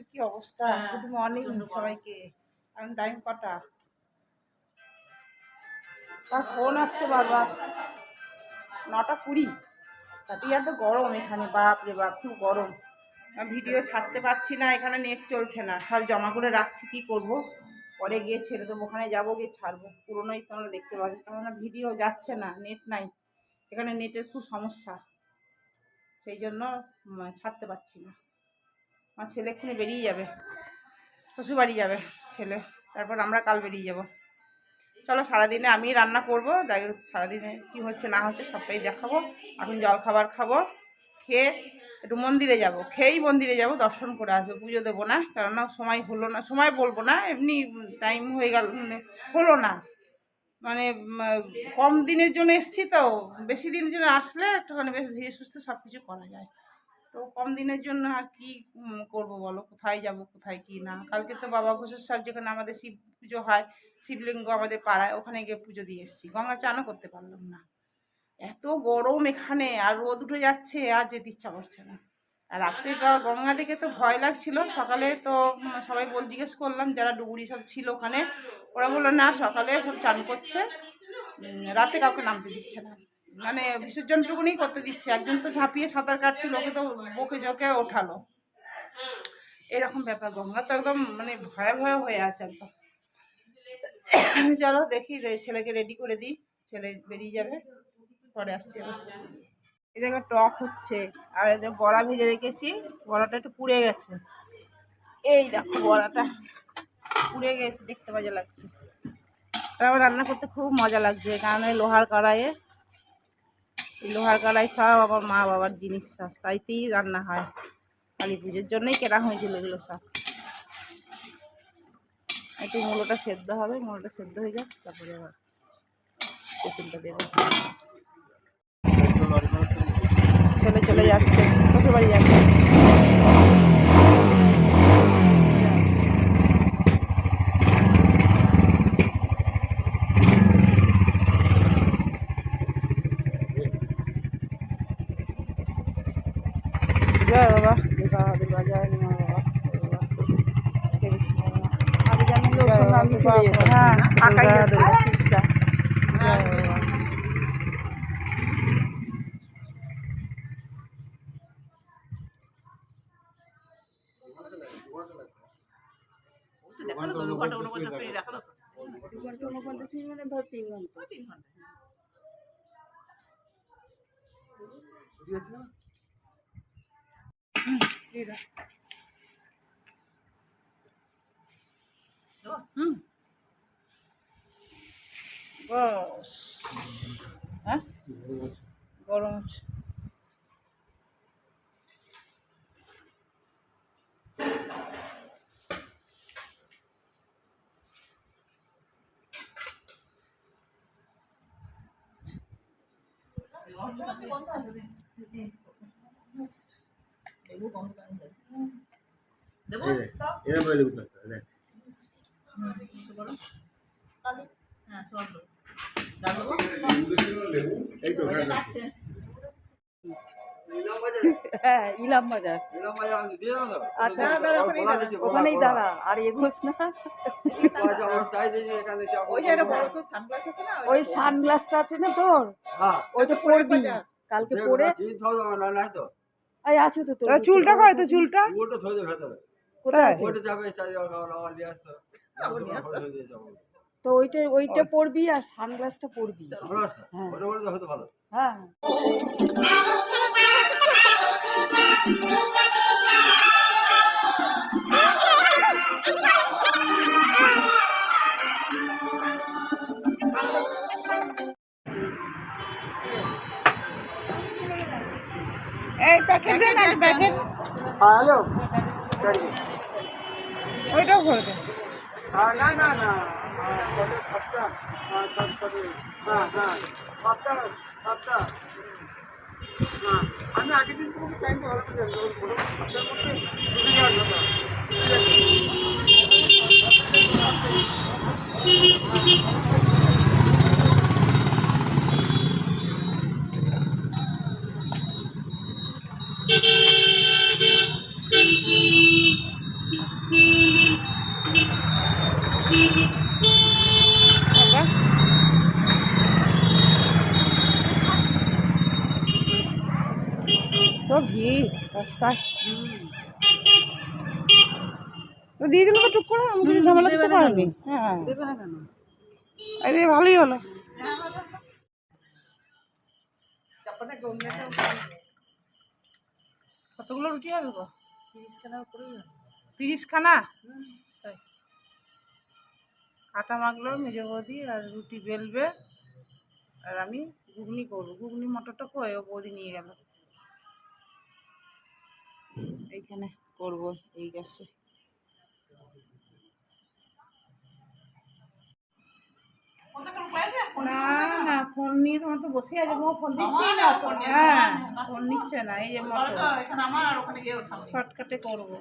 আকাশের কি অবস্থা। গুড মর্নিং সবাইকে। এখন টাইম কটা? তার ফোন আসছে বারবার। 9:20। তাতে এত গরম এখানে, বাপ রে বাপ, খুব গরম। ভিডিও ছাড়তে পারছি না, এখানে নেট চলছে না, সব জমা করে রাখছি। কি করব, পরে গিয়ে ছেড়ে দেবো, ওখানে যাবো, গিয়ে ছাড়বো। পুরোনোই তোমরা দেখতে পাবে, কেননা ভিডিও যাচ্ছে না, নেট নাই এখানে, নেটের খুব সমস্যা, সেই জন্য ছাড়তে পারছি না। আমার ছেলে এক্ষুনি বেরিয়ে যাবে, শ্বশুরবাড়ি যাবে ছেলে, তারপর আমরা কাল বেরিয়ে যাব। চলো, সারাদিনে আমি রান্না করবো, সারাদিনে কি হচ্ছে না হচ্ছে সবটাই দেখাবো। এখন জল খাবার খাবো, খেয়ে একটু মন্দিরে যাব, খেয়েই মন্দিরে যাব, দর্শন করে আসবো। পুজো দেবো না, কেননা সময় হলো না, সময় বলবো না, এমনি টাইম হয়ে গেল, হলো না, মানে কম দিনের জন্য এসছি তো। বেশি দিনের জন্য আসলে একটুখানি বেশ ধীরে সুস্থে সব কিছু করা যায়, তো কম দিনের জন্য আর কি করব বলো, কোথায় যাব কোথায় কি না। কালকে তো বাবা ঘোষেশ্বর, যেখানে আমাদের শিব পুজো হয়, শিবলিঙ্গ আমাদের পাড়ায়, ওখানে গিয়ে পুজো দিয়ে এসেছি। গঙ্গা চানও করতে পারলাম না, এত গরম এখানে, আর রোদ উঠে যাচ্ছে, আর যেতে ইচ্ছা করছে না। আর রাত্রে গঙ্গা দেখে তো ভয় লাগছিল। সকালে তো সবাই জিজ্ঞেস করলাম, যারা ডুবুরি সব ছিল ওখানে, ওরা বললো না, সকালে সব চান করছে, রাতে কাউকে নামতে দিচ্ছে না, মানে বিসর্জনটুকুনি করতে দিচ্ছে। একজন তো ঝাঁপিয়ে সাঁতার কাটছিল, ওকে তো বকে জকে ওঠালো, এরকম ব্যাপার। গঙ্গা তো একদম মানে ভয়াবহ হয়ে আছে একদম। চলো দেখি, ছেলেকে রেডি করে দিই, ছেলে বেরিয়ে যাবে, পরে আসছি। এই দেখো টক হচ্ছে, আর এই বড়া ভেজে রেখেছি, বড়াটা একটু পুড়ে গেছে। এই দেখো বড়াটা পুড়ে গেছে, দেখতে বাজে লাগছে। তারপর রান্না করতে খুব মজা লাগছে, কারণ এই লোহার কড়াইয়ে, এই লোহার কড়াই সব আমার মা বাবার জিনিস, সব তাইতেই রান্না হয়। কালী পুজোর জন্যই কেনা হয়েছিল এগুলো সব। একটু মূলোটা সেদ্ধ হবে, মূলোটা সেদ্ধ হয়ে যাক, তারপরে আবার চিকেনটা দেবো। ছেলে চলে যাচ্ছে, শ্বশুর বাড়ি যাচ্ছে। জয় বাবা, দুর্গা জয় মা বাবা, হ্যাঁ গরম আছে। হ্যাঁ, ইলাম বাজার। আচ্ছা, ওখানেই দাঁড়া, আর এগোস না। ওই সানগ্লাসটা আছে না তোর, ওইটা পরবি কালকে পরে। এই আছে তো তোর চুলটা, কয় তো চুলটা, কোথায় তো ওইটা পরবি, আর সানগ্লাসটা পরবি। হ্যাঁ, এই প্যাকেট দেন, এক প্যাকেট। হ্যালো, ওইটাও করে দেন। না না না, সপ্তাহ, হ্যাঁ হ্যাঁ, সপ্তাহ সপ্তাহ। হ্যাঁ, আমি আগের দিন তোমাকে টাইমটা ভালো করে জানি, সপ্তাহের মধ্যে চলে যাওয়ার কথা। রাস্তায় তো দিয়ে দিল তো টুক করে, আমি কিছু ঝামেলা কিছু করিনি। হ্যাঁ দেবে না কেন? এই ভালোই হলো। কতগুলো রুটি হবে গো? 30খানা করেই হবে। 30খানা? তাই আটা মাখলো মেজো বৌদি, আর রুটি বেলবে, আর আমি ঘুগনি করবো। ঘুগনি মটরটা কয়ে ও বৌদি নিয়ে গেল, এইখানে করবো এই গ্যাসে। না না, ফোন নিয়ে তোমার তো বসে আছে, তোমার ফোন দিচ্ছি না। হ্যাঁ ফোন নিচ্ছে না, এই যে মটর শর্টকাটে করবো।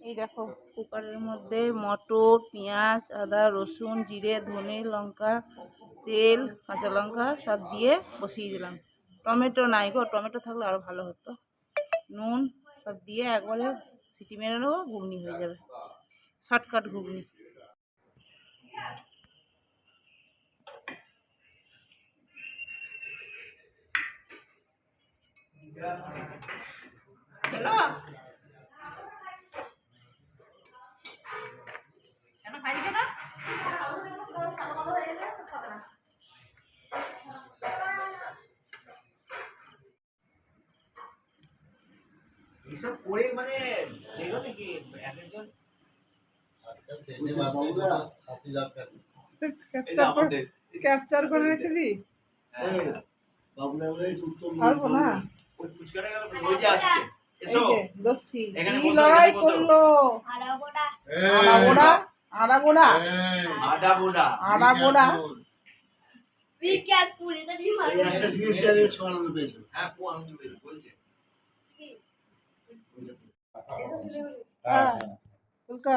এই দেখো কুকারের মধ্যে মটর, পেঁয়াজ, আদা, রসুন, জিরে, ধনে, লঙ্কা, তেল, কাঁচা লঙ্কা সব দিয়ে বসিয়ে দিলাম। টমেটো নাই গো, টমেটো থাকলে আরও ভালো হতো। নুন সব দিয়ে একবারে সিটি মেরে নেবো, ঘুগনি হয়ে যাবে, শর্টকাট ঘুগনি। হ্যালো এইসব করে মানে দেখো নাকি একজন ক্যাপচার করে রেখে দিই, ছাড়বো না। ওই ফুচকাটা গেল ওই যে আসছে এই যে দস্যি কি লড়াই করলো, আড়াগোড়া আড়াগোড়া আডা আড়াগোড়া। Be careful, এটা দিয়ে মারবে। একটা জিনিস জানিয়ে শোনানো পেয়েছে। হ্যাঁ ও আমি বলছে উল্কা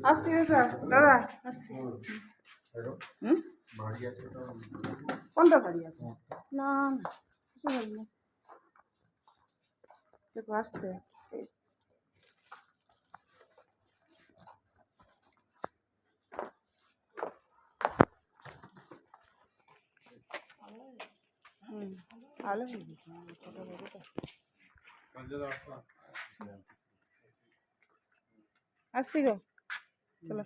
আসছি দাদা, দাদা আসছি। কোনটা বাড়ি আছে? না না কিছু বাড়ি না, দেখো আসতে। ভালো হয়ে গেছে ছোটো বড়টা। আসছি গো, চলো।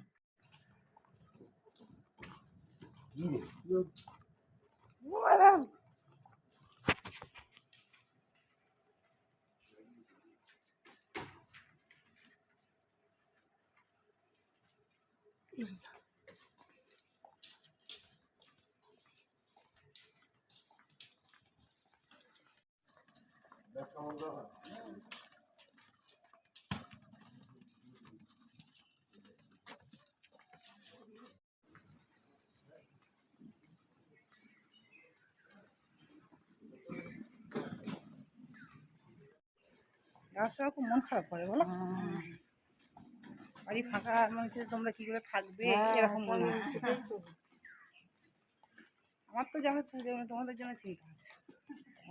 আসলে খুব মন খারাপ করে বলো, বাড়ি ফাঁকা মনে হচ্ছে তোমরা কি করে থাকবে এরকম মনে হচ্ছে। আমার তো যেমন তোমাদের জন্য চিন্তা আছে।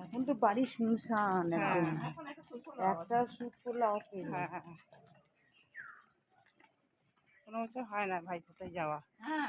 এখন তো বাড়ি শুনশান একদম, একটা শুট করলে অসুবিধা। হ্যাঁ কোনো বছর হয় না ভাই কোথায় যাওয়া। হ্যাঁ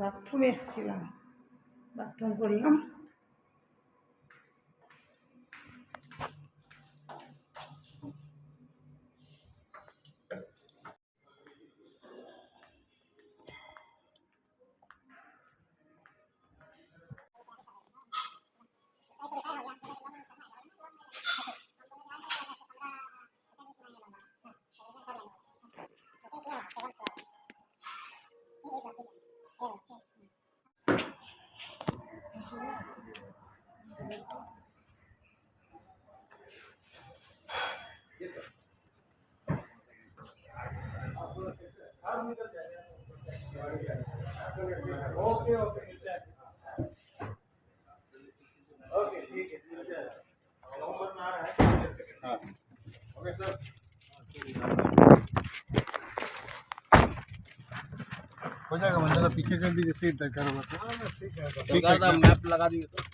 বাথরুম এসেছিলাম, বাথরুম করলাম, ओके ओके ओके ठीक है नंबर में आ रहा है हाँ ओके सर हो जाएगा मंजिला पीछे कर दीजिए सीट तक करो ठीक है ठीक है मैप लगा दिए तो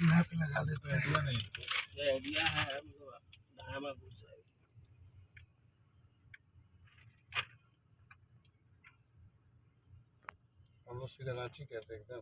मैप लगा देते हैं आइडिया नहीं ये आइडिया है धामा घुस जाएगा हम लोग सीधा रांची कहते हैं एकदम